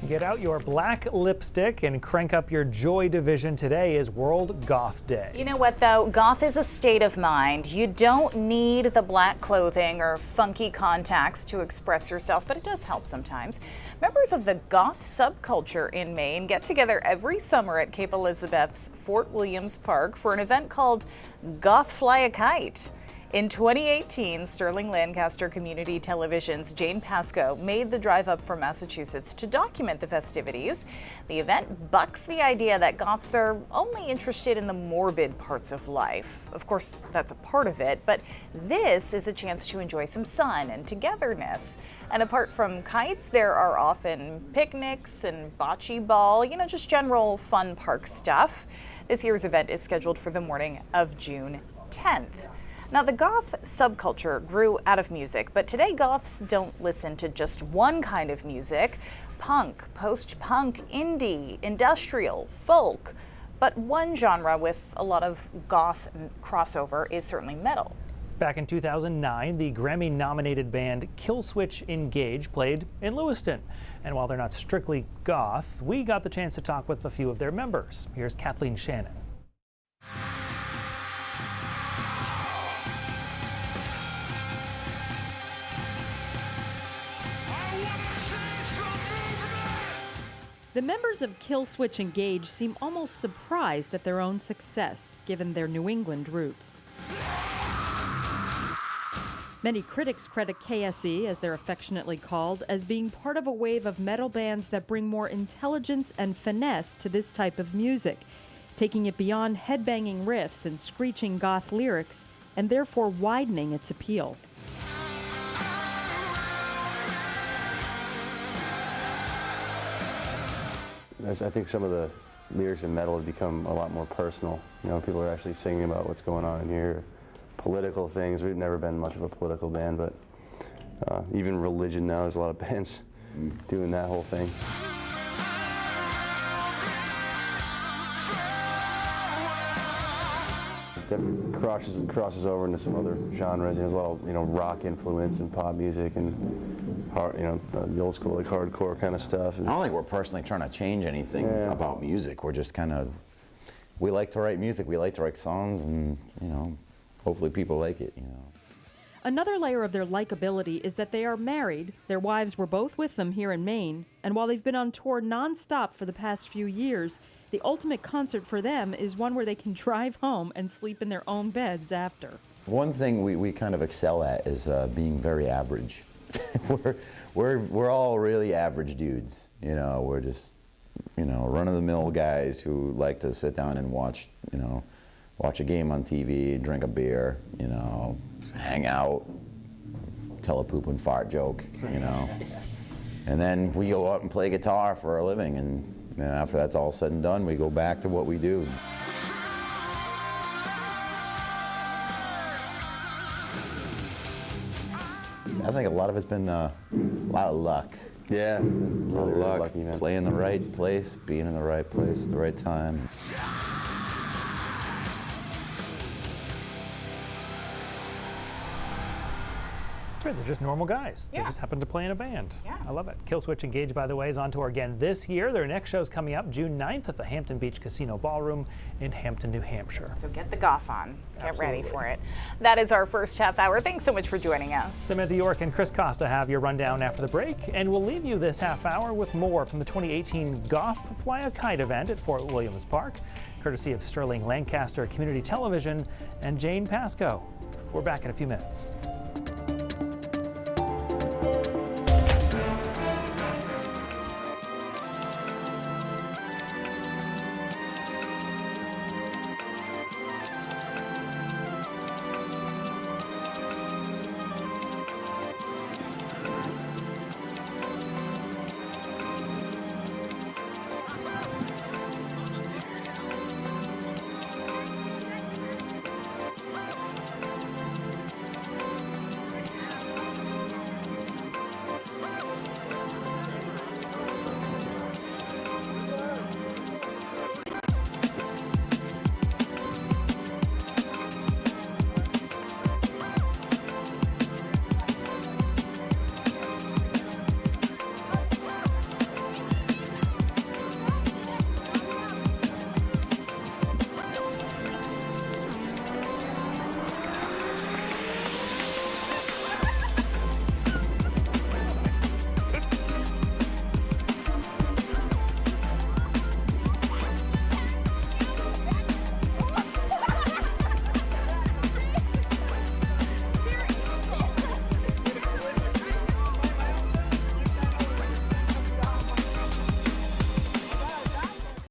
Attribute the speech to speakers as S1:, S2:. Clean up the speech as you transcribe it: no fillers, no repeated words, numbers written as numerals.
S1: Get out your black lipstick and crank up your joy division. Today is World Goth Day.
S2: You know what, though? Goth is a state of mind. You don't need the black clothing or funky contacts to express yourself, but it does help sometimes. Members of the goth subculture in Maine get together every summer at Cape Elizabeth's Fort Williams Park for an event called Goth Fly a Kite. In 2018, Sterling Lancaster Community Television's Jane Pascoe made the drive up from Massachusetts to document the festivities. The event bucks the idea that goths are only interested in the morbid parts of life. Of course, that's a part of it, but this is a chance to enjoy some sun and togetherness. And apart from kites, there are often picnics and bocce ball, just general fun park stuff. This year's event is scheduled for the morning of June 10th. Now, the goth subculture grew out of music, but today goths don't listen to just one kind of music. Punk, post-punk, indie, industrial, folk. But one genre with a lot of goth crossover is certainly metal.
S1: Back in 2009, the Grammy-nominated band Killswitch Engage played in Lewiston. And while they're not strictly goth, we got the chance to talk with a few of their members. Here's Kathleen Shannon.
S3: The members of Killswitch Engage seem almost surprised at their own success, given their New England roots. Many critics credit KSE, as they're affectionately called, as being part of a wave of metal bands that bring more intelligence and finesse to this type of music, taking it beyond headbanging riffs and screeching goth lyrics, and therefore widening its appeal.
S4: I think some of the lyrics in metal have become a lot more personal. People are actually singing about what's going on in here, political things. We've never been much of a political band, but even religion now, there's a lot of bands doing that whole thing. Definitely crosses over into some other genres. There's a lot of rock influence and pop music and the old school like hardcore kind of stuff.
S5: I don't think we're personally trying to change anything about music. We're just we like to write music, we like to write songs, and hopefully people like it.
S3: Another layer of their likability is that they are married. Their wives were both with them here in Maine, and while they've been on tour nonstop for the past few years, the ultimate concert for them is one where they can drive home and sleep in their own beds after.
S5: One thing we kind of excel at is being very average. we're all really average dudes. We're just run-of-the-mill guys who like to sit down and watch a game on TV, drink a beer, hang out, tell a poop and fart joke, and then we go out and play guitar for a living, and after that's all said and done, we go back to what we do. I think a lot of it's been a lot of luck.
S4: Yeah,
S5: a lot of luck,
S4: lucky,
S5: playing the right place, being in the right place at the right time.
S1: That's right, they're just normal guys.
S2: Yeah.
S1: They just happen to play in a band.
S2: Yeah.
S1: I love it. Killswitch Engage, by the way, is on tour again this year. Their next show's coming up June 9th at the Hampton Beach Casino Ballroom in Hampton, New Hampshire.
S2: So get the goth on. Get
S1: Absolutely.
S2: ready for it. That is our first half hour. Thanks so much for joining us.
S1: Samantha York and Chris Costa have your rundown after the break, and we'll leave you this half hour with more from the 2018 Goth Fly a Kite event at Fort Williams Park, courtesy of Sterling Lancaster Community Television and Jane Pascoe. We're back in a few minutes.